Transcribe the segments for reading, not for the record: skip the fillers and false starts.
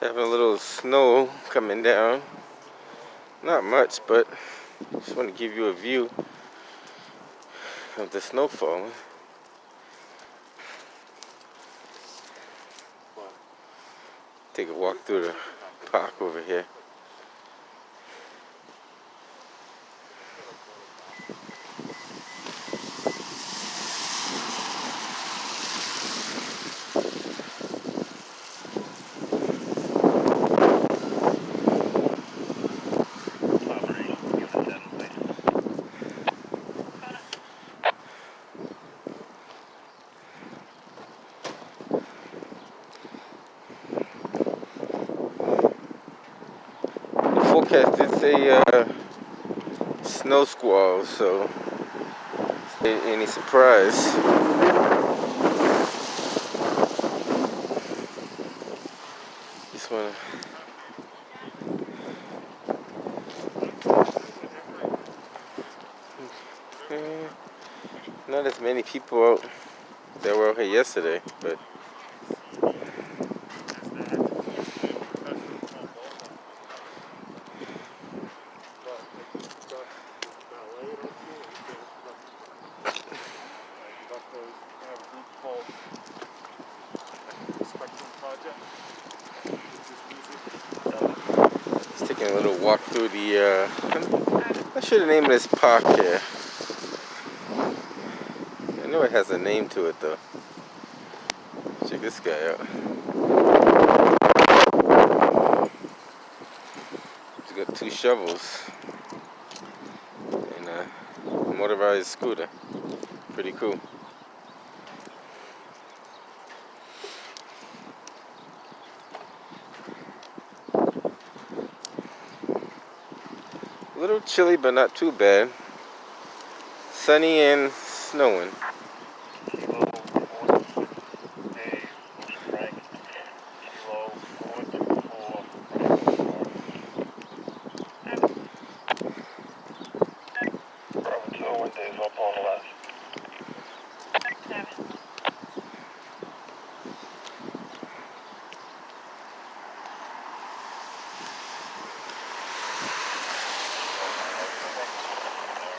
Having a little snow coming down. Not much, but just want to give you a view of the snow falling. Take a walk through the park over here. The forecast did say snow squalls, so any surprise. Just wanna. Not as many people out that were out here yesterday, but just taking a little walk through the. I'm not sure the name of this park here. I know it has a name to it though. Check this guy out. He's got 2 shovels and a motorized scooter. Pretty cool. A little chilly, but not too bad. Sunny and snowing.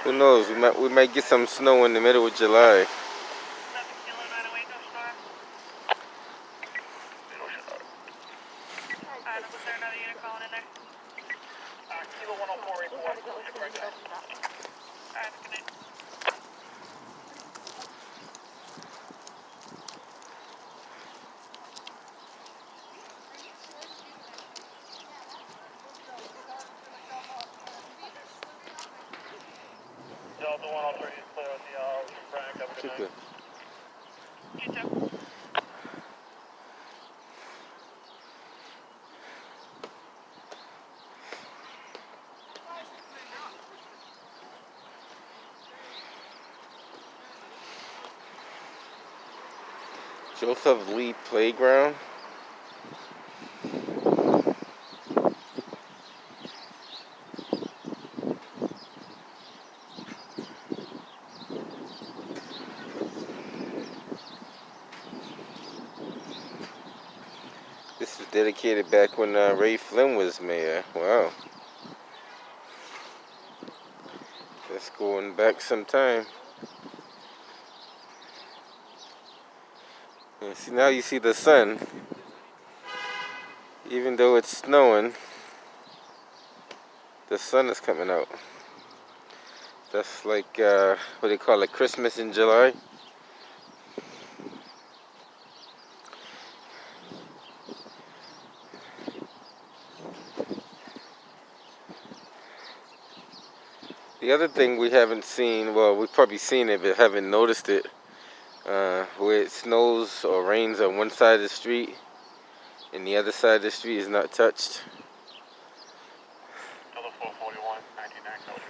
Who knows? We might get some snow in the middle of July. Delta 103 is clear with the Frank. Have a good night. You too. Joseph Lee Playground. This was dedicated back when Ray Flynn was mayor. Wow. That's going back some time. And see, now you see the sun. Even though it's snowing, the sun is coming out. That's like, what they call it, Christmas in July. The other thing we haven't seen, well, we've probably seen it, but haven't noticed it, where it snows or rains on one side of the street and the other side of the street is not touched.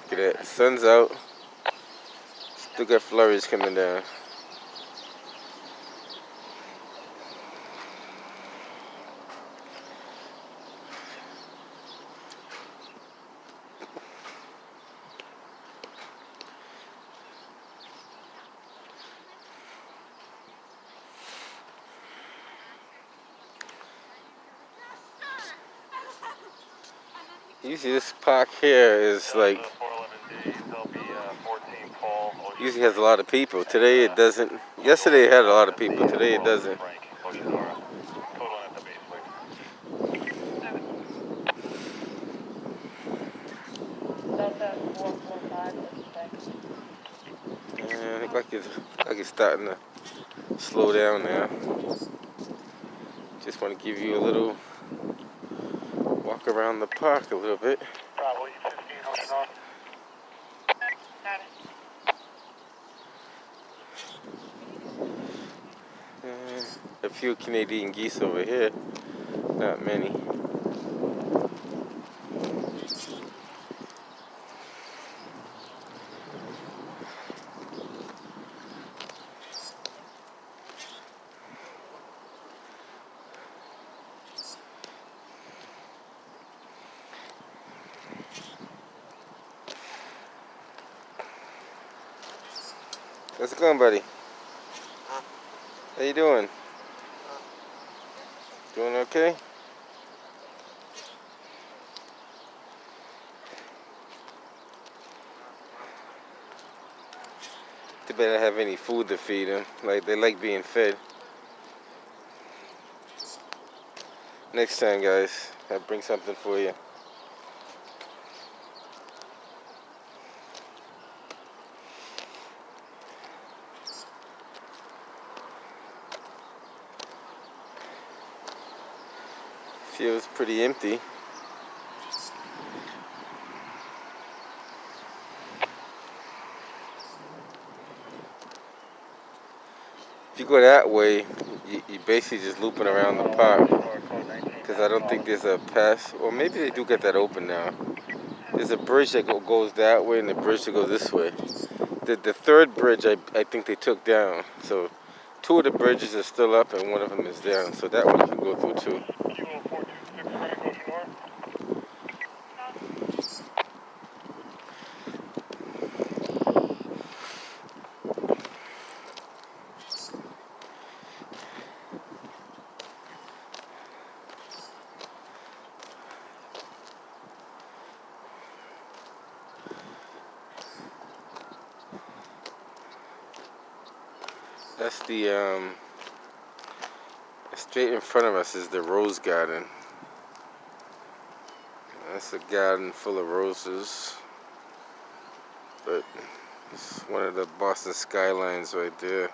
Look at that, sun's out, still got flurries coming down. Usually this park here is like, The 411Ds, they'll be 14 Paul, Ocean usually has a lot of people. Today it doesn't. Yesterday it had a lot of people. Today it doesn't. Frank, Oceanora. Total at the base, please. Delta 445, I think like it's starting to slow down now. Just want to give you a little walk around the park a little bit. Bravo 815, Oceanora. Got it. A few Canadian geese over here. Not many. How's it going, buddy? How you doing? Doing okay? Too bad I don't have any food to feed them. Like, they like being fed. Next time, guys, I'll bring something for you. Feels pretty empty. If you go that way, you basically just looping around the park. Because I don't think there's a pass, or maybe they do get that open now. There's a bridge that goes that way and a bridge that goes this way. The third bridge I think they took down. So 2 of the bridges are still up and 1 of them is down. So that one you can go through too. Kilo 426, Frank, Oceanora. That's the straight in front of us is the rose garden. That's a garden full of roses. But it's one of the Boston skylines right there.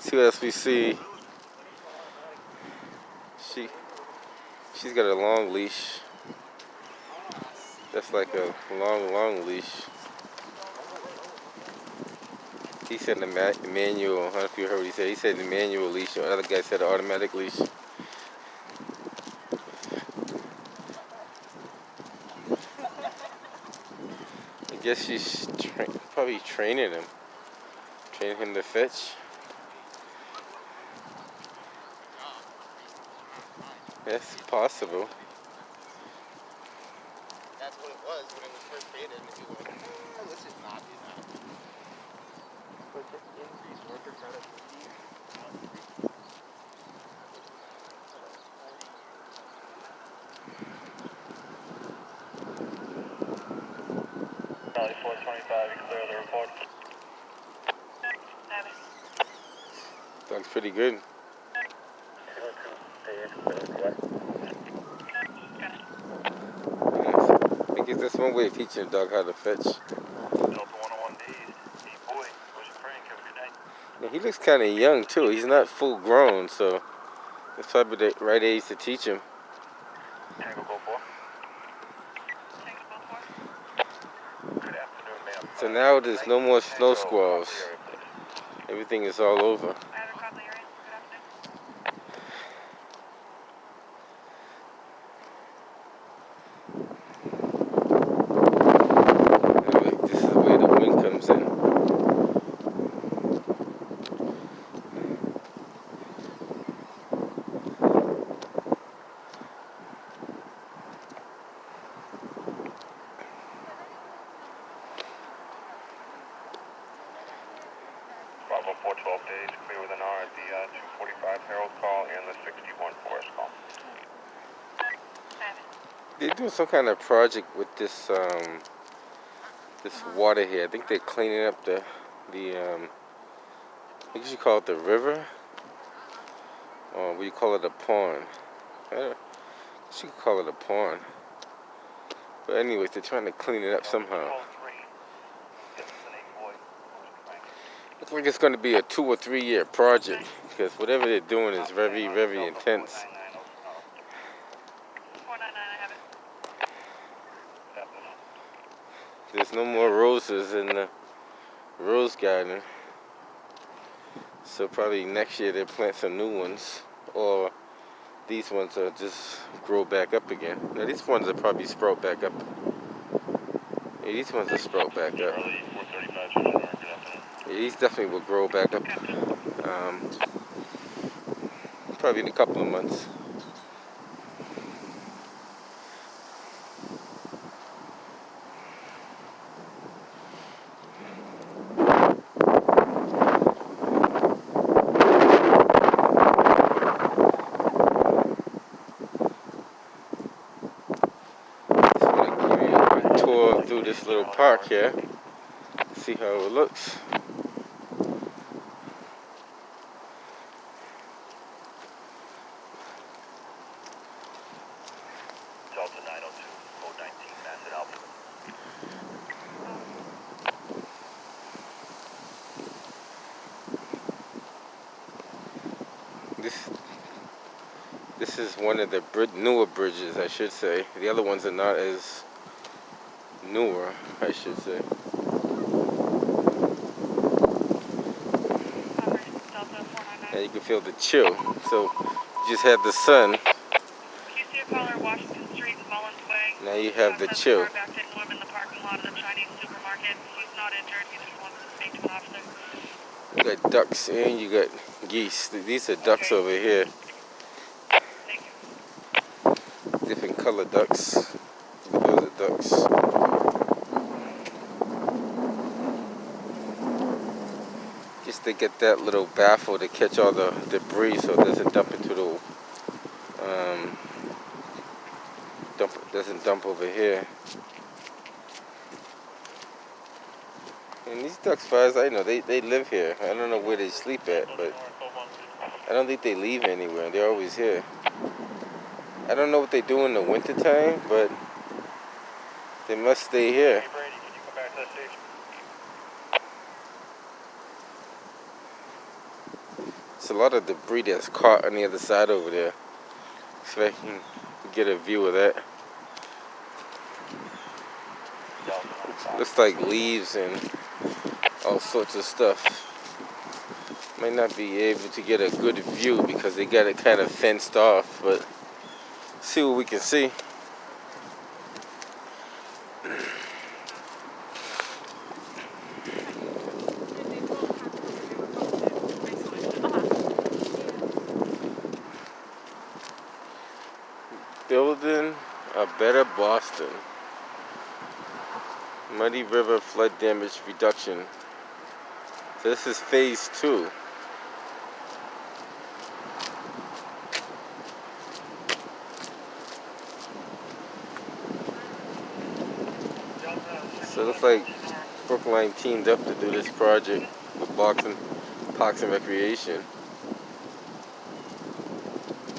See what else we see. She's got a long leash. That's like a long leash. He said the manual. I don't know if you heard what he said. He said the manual leash. The other guy said the automatic leash. I guess she's probably training him to fetch. That's possible. That's what it was when it was first created, and people were like, let's just not do that. But just increase worker productivity. Charlie 425, you clear the report. Looks pretty good. I guess that's one way of teaching a dog how to fetch. Delta 101Ds, boy, Ocean Frank, have a good night. Yeah, he looks kind of young too. He's not full grown, so that's probably the right age to teach him. Tango Go 4. Good afternoon, ma'am. So now there's no more snow squalls. Everything is all over. This is where the wind comes in. Bravo 412 days, clear with an R at the 245 Herald call and the 61 Forest call. They're doing some kind of project with this this water here. I think they're cleaning up the I guess you call it the river, or we call it a pond. I guess you could call it a pond. But anyways, they're trying to clean it up somehow. Looks like it's going to be a 2 or 3 year project, because whatever they're doing is very, very intense. 499, I have it. There's no more roses in the rose garden, so probably next year they'll plant some new ones, or these ones will just grow back up again. Now these ones will probably sprout back up. Yeah, these ones will sprout back up. Yeah, these definitely will grow back up. Probably in a couple of months. Through this little park here, see how it looks. Delta 902, code 19, Bassett Alpha. This is one of the newer bridges, I should say. The other ones are not as newer, I should say. And you can feel the chill. So you just had the sun. QC caller, Washington Street, Mullins Way. Now you have the chill. Back to him in the parking lot of the Chinese supermarket. He's not injured. He just wants to speak to an officer. You got ducks and you got geese. These are ducks over here. Thank you. Different color ducks. Those are ducks. Just to get that little baffle to catch all the debris so it doesn't dump into the doesn't dump over here. And these ducks, as far as I know, they live here. I don't know where they sleep at, but I don't think they leave anywhere. They're always here. I don't know what they do in the winter time, but they must stay here. Hey Brady, can you come back to that station? It's a lot of debris that's caught on the other side over there. So I can get a view of that. Looks like leaves and all sorts of stuff. Might not be able to get a good view because they got it kind of fenced off, but see what we can see. Building a better Boston. Muddy River flood damage reduction. So this is phase 2. So it looks like Brookline teamed up to do this project with Parks and Recreation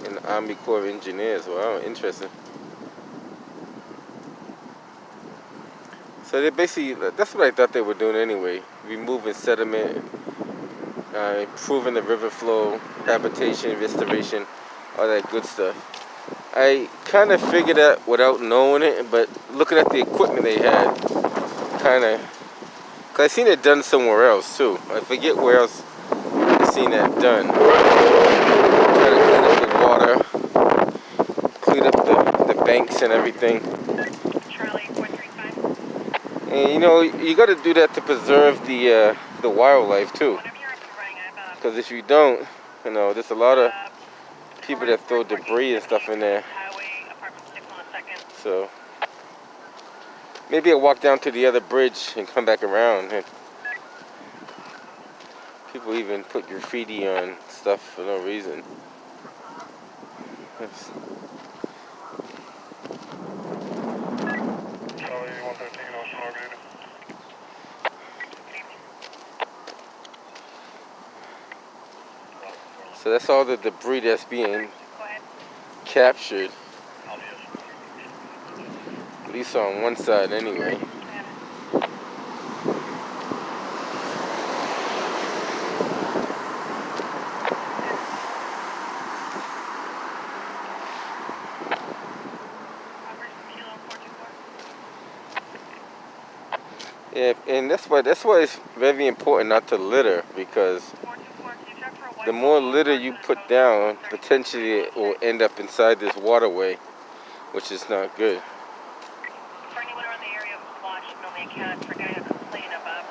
and the Army Corps of Engineers. Wow, interesting. So they basically, that's what I thought they were doing anyway. Removing sediment, improving the river flow, habitation, restoration, all that good stuff. I kind of figured that without knowing it, but looking at the equipment they had, kind of, because I seen it done somewhere else too. I forget where else I seen that done. Try to clean up the water, clean up the banks and everything. Charlie 435. And you know, you got to do that to preserve the wildlife too. Whenever you're up and running, I'm Because if you don't, you know, there's a lot of people that throw debris and stuff in there. Highway, apartment 6 on the 2nd. So maybe I'll walk down to the other bridge and come back around. And People even put graffiti on stuff for no reason. Charlie 113, Ocean Margarita. So that's all the debris that's being Go ahead. captured, at least on one side anyway. Yeah, and that's why it's very important not to litter, because the more litter you put down, potentially it will end up inside this waterway, which is not good. For anyone around the area of Washington, only account for getting a complaint of a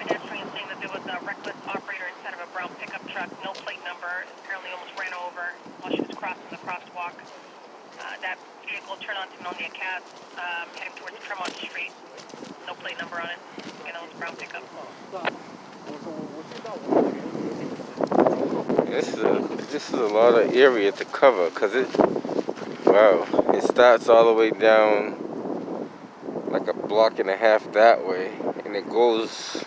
pedestrian saying that there was a reckless operator inside of a brown pickup truck, no plate number, apparently almost ran over while she was crossing the crosswalk. That vehicle turned onto Melnia Cat, heading towards Tremont Street. No plate number on it. You know, it's brown pickup. This is a lot of area to cover, because it starts all the way down like a block and a half that way, and it goes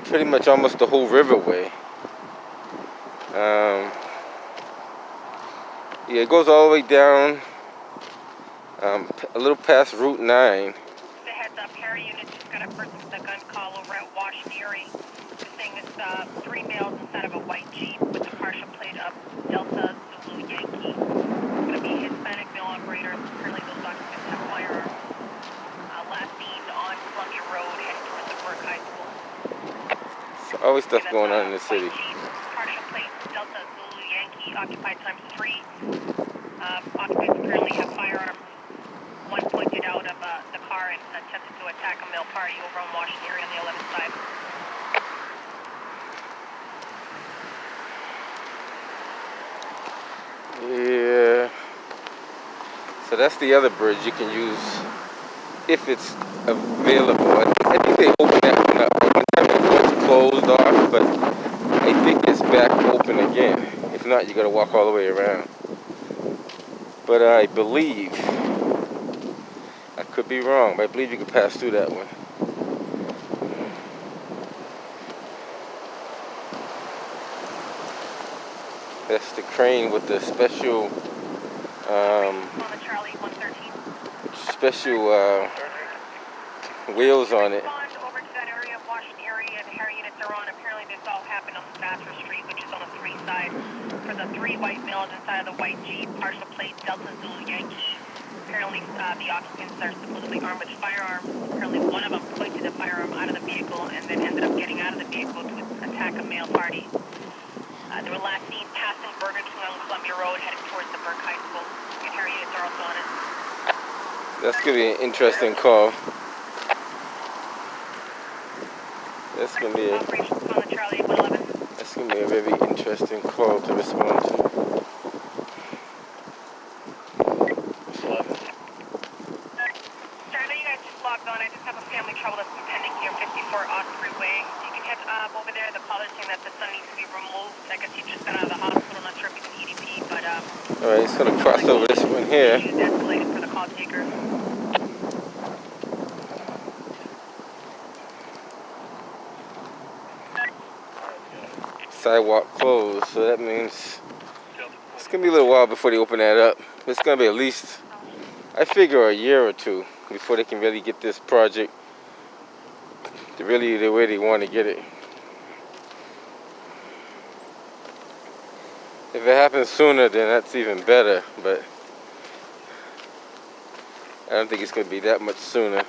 pretty much almost the whole riverway. Yeah, it goes all the way down a little past Route 9. The heads up, Harry Unit just got a person with a gun call over at Washington Erie. They're saying it's 3 males inside of a white Jeep with a partial plate of Delta Zulu Yankee. It's going to be a Hispanic male operator. Apparently those occupants have firearms. Last seen on Columbia Road heading towards the Burke High School. So always stuff going on in the city. Jeep, partial plate Delta Zulu Yankee, occupied times 3. Occupants apparently have firearms. One pointed out of the car and attempted to attack a male party over on Washington Erie on the 11th side. Yeah. So that's the other bridge you can use if it's available. I think they opened that one up. One time it was closed off, but I think it's back open again. If not, you gotta walk all the way around. But I believe, I could be wrong, but I believe you can pass through that one. That's the crane with the special, wheels on it. Over to that area of Washington Erie and Harry Units are on. Apparently this all happened on Vassar Street, which is on the 3 side. For the 3 white males inside of the white Jeep, partial plate Delta Zulu Yankee. Apparently the occupants are supposedly armed with firearms. Apparently one of them pointed the firearm out of the vehicle and then ended up getting out of the vehicle to attack a male party. They were last seen passing Burger King on Columbia Road heading towards the Burke High School. And Harry Units are also on it. That's going to be an interesting call. That's going to be Operations on the Charlie 111. That's going to be a very interesting call to respond to. Logged on. I just have a family trouble that's pending here, 54 Osprey Way. You can head over there. The caller's saying that the son needs to be removed. I guess he just got out of the hospital. Not sure if he's an EDP, but alright, it's gonna cross over this one here. Escalated for the call taker. Sidewalk closed, so that means it's gonna be a little while before they open that up. It's gonna be at least, I figure, a year or two before they can really get this project to really the way they want to get it. If it happens sooner, then that's even better, but I don't think it's going to be that much sooner.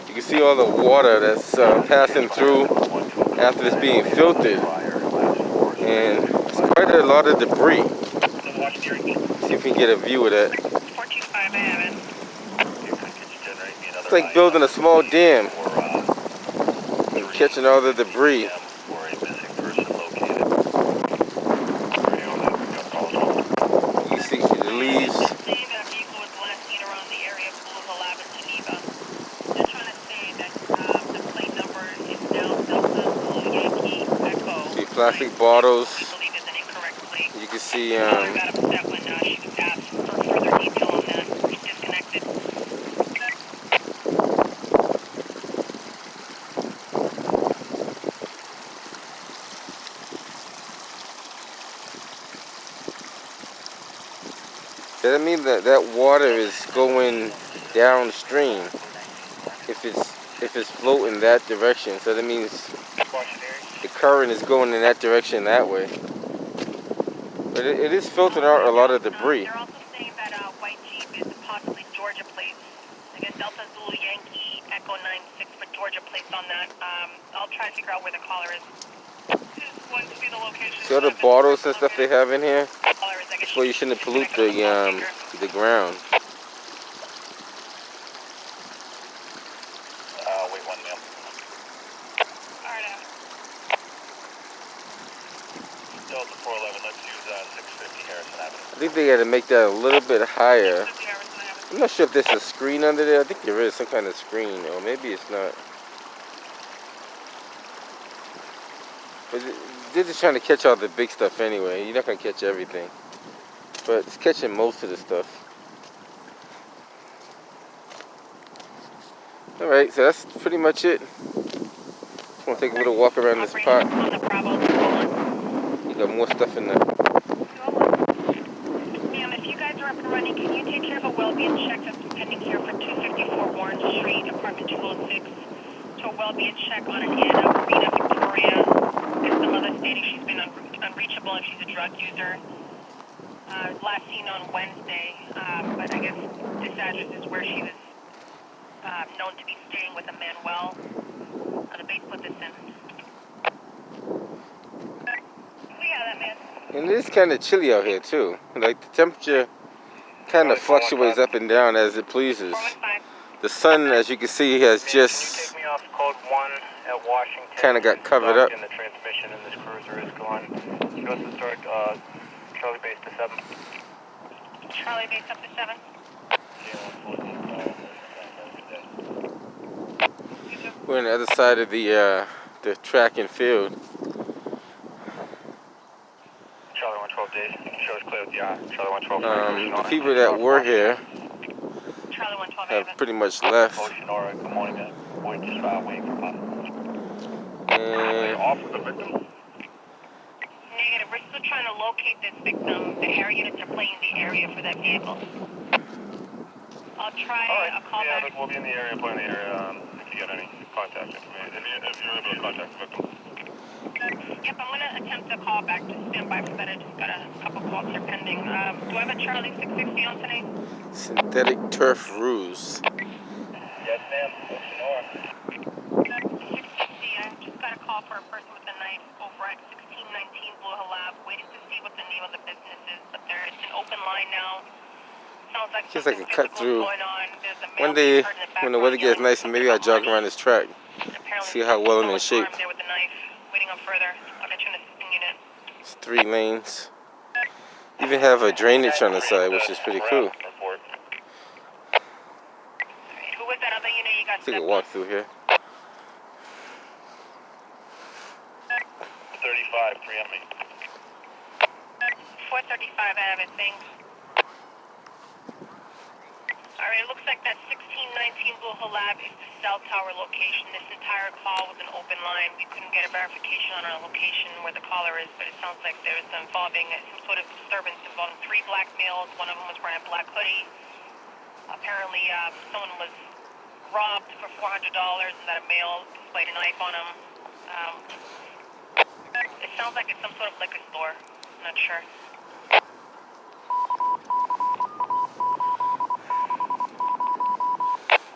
You can see all the water that's passing through after it's being filtered, and it's quite a lot of debris. See if we can get a view of that. It's like building a small dam and catching all the debris. You see the leaves. That vehicle was last seen around the area of Blue Hill Ave in Geneva. plastic bottles. We believe is an incorrect plate. You can see The caller got upset when she was asked for further detail on that. She's disconnected. that means that water is going downstream. If it's flowing that direction, so that means the current is going in that direction that way. But it is filtering out a lot of debris. They're also saying that white Jeep is possibly Georgia plates. Again, Delta Zulu Yankee Echo 96 for Georgia plates on that. I'll try to figure out where the caller is. One to be the location. See all the bottles and stuff they have in here? Caller is, I guess, That's why you shouldn't pollute the ground. Wait one ma'am. Alright, Delta 411, let's use 650 Harrison Avenue. I think they got to make that a little bit higher. 50 Harrison Avenue. I'm not sure if there's a screen under there. I think there is some kind of screen, or maybe it's not. But they're just trying to catch all the big stuff anyway. You're not going to catch everything. But it's catching most of the stuff. Alright, so that's pretty much it. Just want to take a little walk around this park. On the Bravo, hold on. You got more stuff in there. Ma'am, if you guys are up and running, can you take care of a well-being check that's pending here for 254 Warren Street, apartment 206? To a well-being check on an Anna Marina Victoria. There's some other stating she's been unreachable and she's a drug user. Last seen on Wednesday, but I guess this address is where she was known to be staying with a Manuel. The base put this in. We got that, man. And it is kind of chilly out here too. Like the temperature kind of fluctuates up and down as it pleases. 415. The sun, as you can see, has Can you just take me off code 1 at Washington? kind of got covered up. And the transmission in this cruiser is gone. Show us the start, Charlie base to 7. Charlie base up to 7. We're on the other side of the track and field. Charlie 112 days. Show us clear with the Charlie 112. The people that were here Charlie 112 have pretty much left. Ocean Aura, good morning, man. We're just waiting for Pop. And Off with the victim? Negative. We're still trying to locate this victim. The air units are playing the area for that vehicle. I'll try a call back. We'll be in the area, playing the area, if you get any contact information. If you're able to contact the victim. Yep, I'm going to attempt to call back. Just stand by for that. I just got a couple calls here pending. Do I have a Charlie 660 on today? synthetic turf ruse. Yes, ma'am. Ocean Aura. 660, I just got a call for a person with a knife over at 1619 Blue Hill Ave, waiting to see what the name of the business is, but it's an open line now. Sounds like Just like a cut through. going on. There's a One male day, being heard in the when the weather gets background nice, maybe I'll jog around this track. Apparently See how well I'm in someone's shape. armed there with a knife, waiting up further. I'll get you in a assisting unit. It's 3 lanes. Even have a drainage on the side, which is pretty cool. Report. Who was that other unit you got Take a stepped walk on? through here. 35, 3 on me. 435, I have it, thanks. Alright, it looks like that 1619 Blue Hill Ave is the cell tower location. This entire call was an open line. We couldn't get a verification on our location where the caller is, but it sounds like there's involving some sort of disturbance involving 3 black males. One of them was wearing a black hoodie. Apparently, someone was robbed for $400 and that a male displayed a knife on him. It sounds like it's some sort of liquor store. I'm not sure.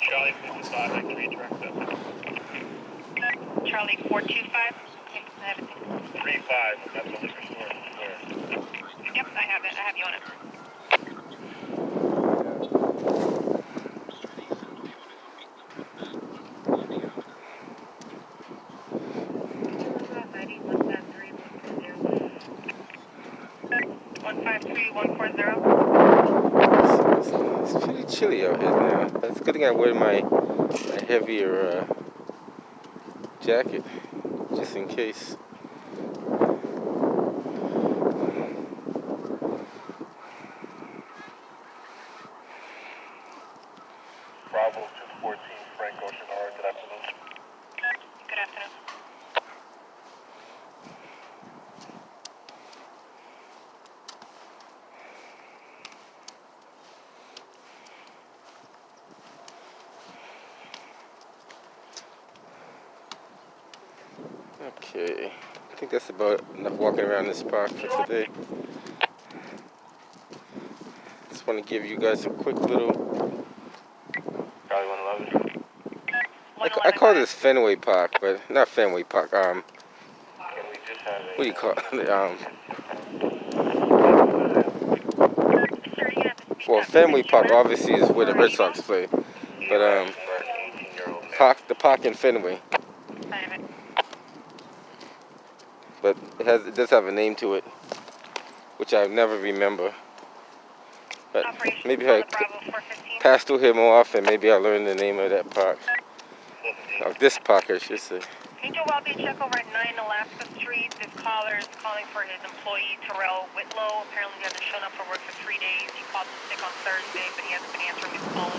Charlie 55, I can redirect that. Charlie 425? Okay, I have it. 35, that's the liquor store. Where? Yep, I have it. I have you on it. It's pretty chilly out here now. It's a good thing I wear my heavier jacket, just in case. Okay, I think that's about enough walking around this park for today. Just want to give you guys a quick little. Charlie 111. I call this Fenway Park, but not Fenway Park. Can we just have What do you call it? Sir, you have to speak Well, up. Fenway Park obviously is where the Red Sox play, but for an 18-year-old man? the park in Fenway, but it does have a name to it, which I never remember. But maybe I pass through here more often. Maybe I'll learn the name of that park. Of this park, I should say. Angel Wellbe, check over at 9 Alaska Street. This caller is calling for his employee, Terrell Whitlow. Apparently he hasn't shown up for work for 3 days. He called in sick on Thursday, but he hasn't been answering his phone.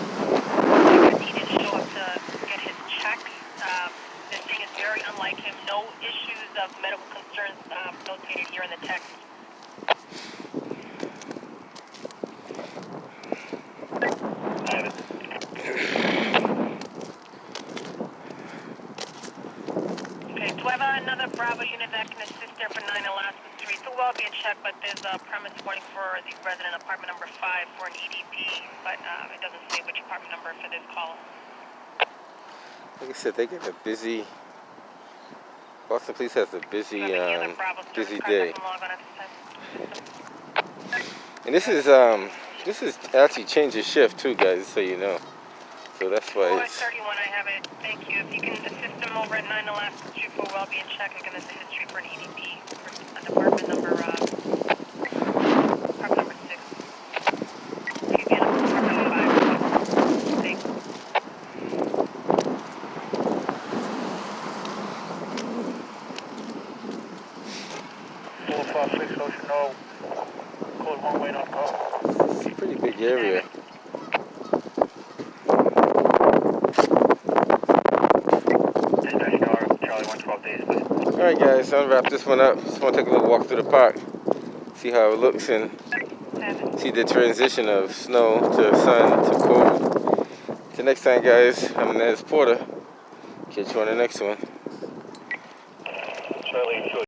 He didn't show up to get his checks. This thing is very unlike him. No issues of medical concerns notated here in the text. I have it. Okay, do I have another Bravo unit that can assist there for 9 Alaska Street? So will be a check, but there's a premise warning for the resident apartment number 5 for an EDP, but it doesn't say which apartment number for this call. Like I said, they get a busy. Boston Police has a busy, busy day. And this is actually changing shift too, guys, so you know. So that's why it's. 31, I have it. Thank you. If you can assist them over at 9 Alaska Street for well-being check, I can assist history for an EDP for apartment number 6. Excuse me, apartment 5. Thanks. 456 Ocean Knoll. Code 1 way, not call. It's a pretty big area. Charlie 112 days, please. Alright guys, I'll wrap this one up. Just want to take a little walk through the park. See how it looks and see the transition of snow to sun to cold. Till next time guys, I'm Nez Porter. Catch you on the next one. Charlie,